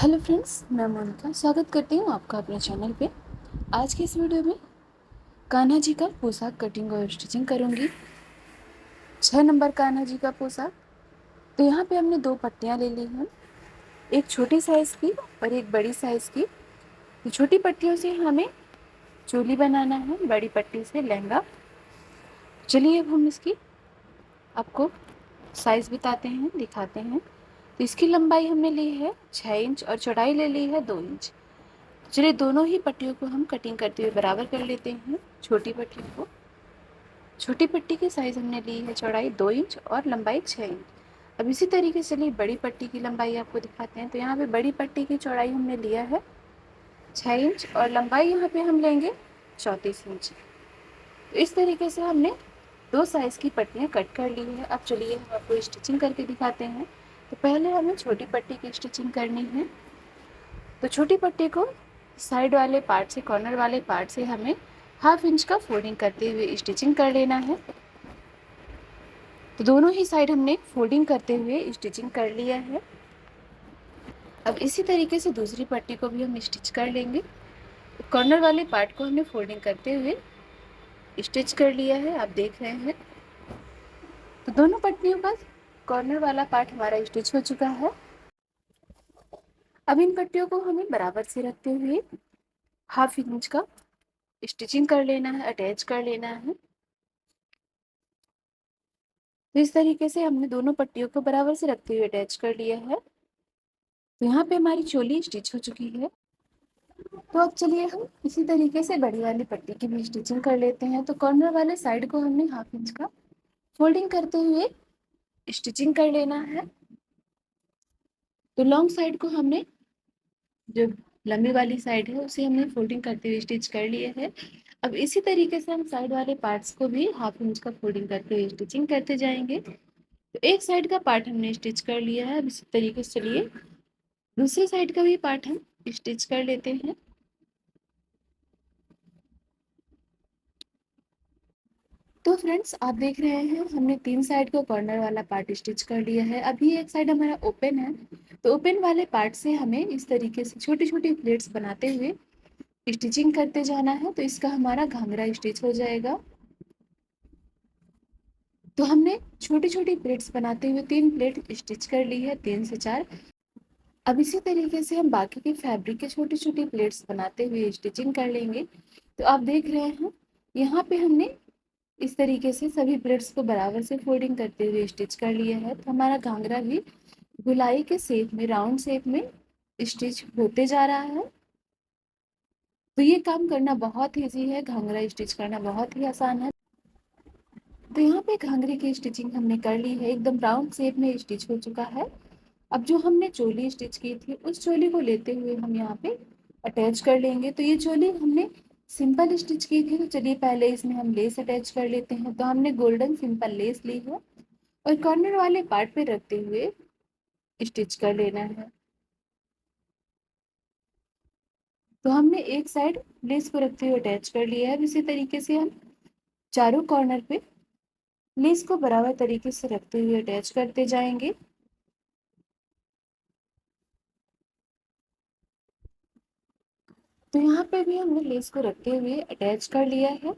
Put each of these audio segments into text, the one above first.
Hello friends, मैं मोनिका स्वागत करती हूँ आपका अपने चैनल पे। आज की इस वीडियो में कान्हा जी का पोशाक कटिंग और स्टिचिंग करूँगी। 6 नंबर कान्हा जी का पोशाक। तो यहाँ पे हमने 2 पट्टियाँ ले ली हैं, एक छोटी साइज़ की और एक बड़ी साइज़ की। तो छोटी पट्टियों से हमें चोली बनाना है, बड़ी पट्टी से लहंगा। चलिए अब हम इसकी आपको साइज़ बताते हैं, दिखाते हैं। तो इसकी लंबाई हमने ली है 6 इंच और चौड़ाई ले ली है 2 इंच। चलिए दोनों ही पट्टियों को हम कटिंग करते हुए बराबर कर लेते हैं। छोटी पट्टियों को, छोटी पट्टी की साइज़ हमने ली है चौड़ाई 2 इंच और लंबाई 6 इंच। अब इसी तरीके से चलिए बड़ी पट्टी की लंबाई आपको दिखाते हैं। तो यहाँ पे बड़ी पट्टी की चौड़ाई हमने लिया है 6 इंच और लंबाई यहाँ पे हम लेंगे 34 इंच। तो इस तरीके से हमने 2 साइज़ की पट्टियाँ कट कर ली है। अब चलिए हम आपको स्टिचिंग करके दिखाते हैं। तो पहले हमें छोटी पट्टी की स्टिचिंग करनी है। तो छोटी पट्टी को साइड वाले पार्ट से, कॉर्नर वाले पार्ट से हमें 1/2 इंच का फोल्डिंग करते हुए स्टिचिंग कर लेना है। तो दोनों ही साइड हमने फोल्डिंग करते हुए स्टिचिंग कर लिया है। अब इसी तरीके से दूसरी पट्टी को भी हम स्टिच कर लेंगे। कॉर्नर वाले पार्ट को हमने फोल्डिंग करते हुए स्टिच कर लिया है, आप देख रहे हैं। तो दोनों पट्टियों का कॉर्नर वाला पार्ट हमारा स्टिच हो चुका है। अब इन पट्टियों को हमें बराबर से रखते हुए 1/2 इंच का स्टिचिंग कर लेना है, अटैच कर लेना है। तो इस तरीके से हमने दोनों पट्टियों को बराबर से रखते हुए अटैच कर लिया है। तो यहाँ पे हमारी चोली स्टिच हो चुकी है। तो अब चलिए हम इसी तरीके से बड़ी वाली पट्टी की भी स्टिचिंग कर लेते हैं। तो कॉर्नर वाले साइड को हमने 1/2 इंच का फोल्डिंग करते हुए स्टिचिंग कर लेना है। तो लॉन्ग साइड को हमने, जो लंबी वाली साइड है, उसे हमने फोल्डिंग करते हुए स्टिच कर लिया है। अब इसी तरीके से हम साइड वाले पार्ट्स को भी 1/2 इंच का फोल्डिंग करते हुए स्टिचिंग करते जाएंगे। तो एक साइड का पार्ट हमने स्टिच कर लिया है। अब इसी तरीके से चलिए दूसरी साइड का भी पार्ट हम स्टिच कर लेते हैं। तो फ्रेंड्स, आप देख रहे हैं हमने 3 साइड का कॉर्नर वाला पार्ट स्टिच कर लिया है। अभी एक साइड हमारा ओपन है। तो ओपन वाले पार्ट से हमें इस तरीके से छोटी छोटी प्लेट्स बनाते हुए स्टिचिंग करते जाना है। तो इसका हमारा घाघरा स्टिच हो जाएगा। तो हमने छोटी छोटी प्लेट्स बनाते हुए 3 प्लेट स्टिच कर ली है, 3 से 4। अब इसी तरीके से हम बाकी के फैब्रिक के छोटी छोटी प्लेट्स बनाते हुए स्टिचिंग कर लेंगे। तो आप देख रहे हैं यहाँ पे हमने इस तरीके से सभी प्लेट्स को बराबर से फोल्डिंग करते हुए स्टिच कर लिया है। तो हमारा घाघरा भी गोलाई के शेप में, राउंड शेप में स्टिच होते जा रहा है। तो ये काम करना बहुत ईजी है, घाघरा स्टिच करना बहुत ही आसान है। तो यहाँ पे घाघरे की स्टिचिंग हमने कर ली है, एकदम राउंड शेप में स्टिच हो चुका है। अब जो हमने चोली स्टिच की थी, उस चोली को लेते हुए हम यहाँ पे अटैच कर लेंगे। तो ये चोली हमने सिंपल स्टिच की थी। तो चलिए पहले इसमें हम लेस अटैच कर लेते हैं। तो हमने गोल्डन सिंपल लेस ली है और कॉर्नर वाले पार्ट पे रखते हुए स्टिच कर लेना है। तो हमने एक साइड लेस को रखते हुए अटैच कर लिया है। अब इसी तरीके से हम चारों कॉर्नर पे लेस को बराबर तरीके से रखते हुए अटैच करते जाएंगे। तो यहाँ पे भी हमने लेस को रखते हुए अटैच कर लिया है।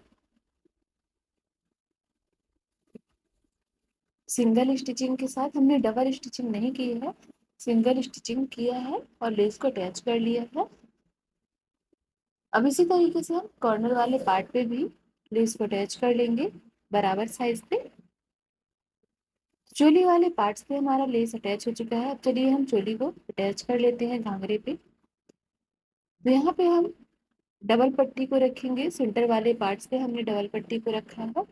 सिंगल स्टिचिंग के साथ हमने डबल स्टिचिंग नहीं की है, सिंगल स्टिचिंग किया है और लेस को अटैच कर लिया है। अब इसी तरीके से हम कॉर्नर वाले पार्ट पे भी लेस को अटैच कर लेंगे बराबर साइज पे। चोली वाले पार्ट्स पे हमारा लेस अटैच हो चुका है। अब चलिए हम चोली को अटैच कर लेते हैं घाघरे पे। तो यहाँ पे हम डबल पट्टी को रखेंगे। सेंटर वाले पार्ट्स पे हमने डबल पट्टी को रखा है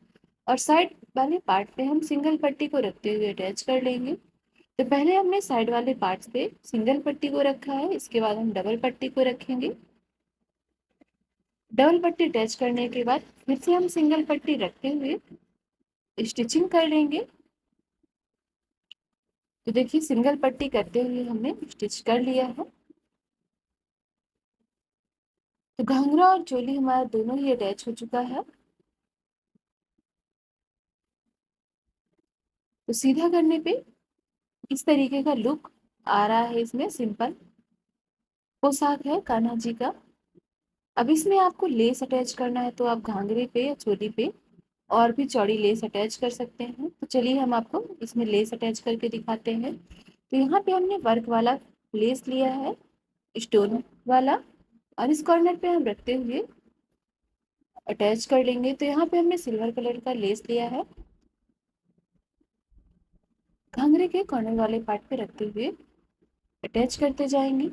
और साइड वाले पार्ट पे हम सिंगल पट्टी को रखते हुए अटैच कर लेंगे। तो पहले हमने साइड वाले पार्ट्स पे सिंगल पट्टी को रखा है, इसके बाद हम डबल पट्टी को रखेंगे। डबल पट्टी अटैच करने के बाद फिर से हम सिंगल पट्टी रखते हुए स्टिचिंग कर लेंगे। तो देखिए सिंगल पट्टी करते हुए हमने स्टिच कर लिया है। तो घाघरा और चोली हमारा दोनों ही अटैच हो चुका है। तो सीधा करने पे इस तरीके का लुक आ रहा है इसमें, सिंपल। पोशाक है कान्हा जी का। अब इसमें आपको लेस अटैच करना है तो आप घाघरे पे या चोली पे और भी चौड़ी लेस अटैच कर सकते हैं। तो चलिए हम आपको इसमें लेस अटैच करके दिखाते हैं। तो यहाँ पे हमने वर्क वाला लेस लिया है, स्टोन वाला, और इस कॉर्नर पे हम रखते हुए अटैच कर लेंगे। तो यहाँ पे हमने सिल्वर कलर का लेस लिया है, घाघरे के कॉर्नर वाले पार्ट पे रखते हुए अटैच करते जाएंगे।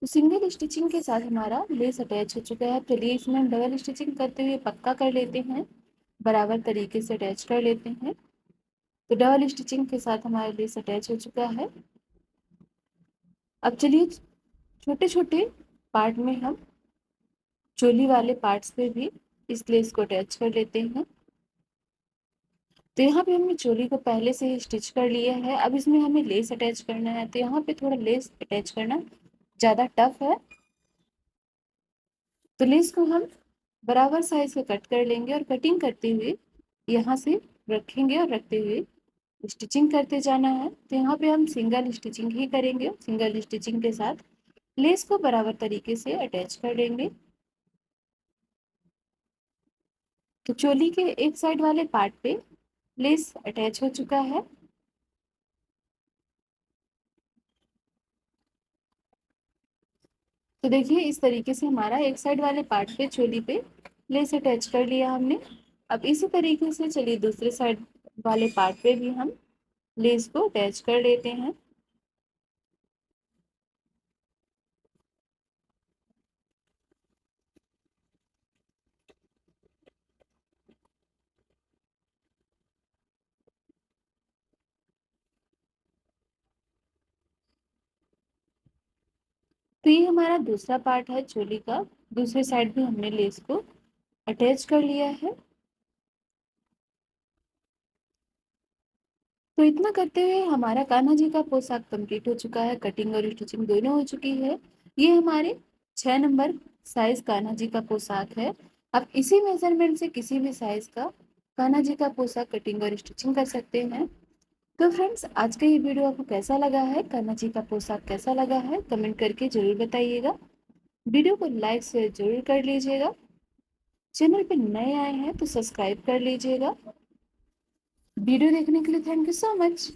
तो सिंगल स्टिचिंग के साथ हमारा लेस अटैच हो चुका है। चलिए इसमें हम डबल स्टिचिंग करते हुए पक्का कर लेते हैं, बराबर तरीके से अटैच कर लेते हैं। तो डबल स्टिचिंग के साथ हमारा लेस अटैच हो चुका है। अब चलिए छोटे छोटे पार्ट में हम चोली वाले पार्ट्स पे भी इस लेस को अटैच कर लेते हैं। तो यहाँ पे हमने चोली को पहले से ही स्टिच कर लिया है। अब इसमें हमें लेस अटैच करना है। तो यहाँ पे थोड़ा लेस अटैच करना ज़्यादा टफ है, तो लेस को हम बराबर साइज का कट कर लेंगे और कटिंग करते हुए यहाँ से रखेंगे और रखते हुए स्टिचिंग करते जाना है। तो यहाँ पे हम सिंगल स्टिचिंग ही करेंगे। सिंगल स्टिचिंग के साथ लेस को बराबर तरीके से अटैच कर लेंगे। तो चोली के एक साइड वाले पार्ट पे लेस अटैच हो चुका है। तो देखिए इस तरीके से हमारा एक साइड वाले पार्ट पे चोली पे लेस अटैच कर लिया हमने। अब इसी तरीके से चलिए दूसरे साइड वाले पार्ट पे भी हम लेस को अटैच कर लेते हैं। तो ये हमारा दूसरा पार्ट है चोली का। दूसरे साइड भी हमने लेस को अटैच कर लिया है। तो इतना करते हुए हमारा कान्हा जी का पोशाक कंप्लीट हो चुका है। कटिंग और स्टिचिंग दोनों हो चुकी है। ये हमारे 6 नंबर साइज कान्हा जी का पोशाक है। आप इसी मेजरमेंट से किसी भी साइज का कान्हा जी का पोशाक कटिंग और स्टिचिंग कर सकते हैं। तो फ्रेंड्स आज का ये वीडियो आपको कैसा लगा है, कान्हा जी का पोशाक कैसा लगा है, कमेंट करके जरूर बताइएगा। वीडियो को लाइक शेयर जरूर कर लीजिएगा। चैनल पे नए आए हैं तो सब्सक्राइब कर लीजिएगा। वीडियो देखने के लिए थैंक यू सो मच।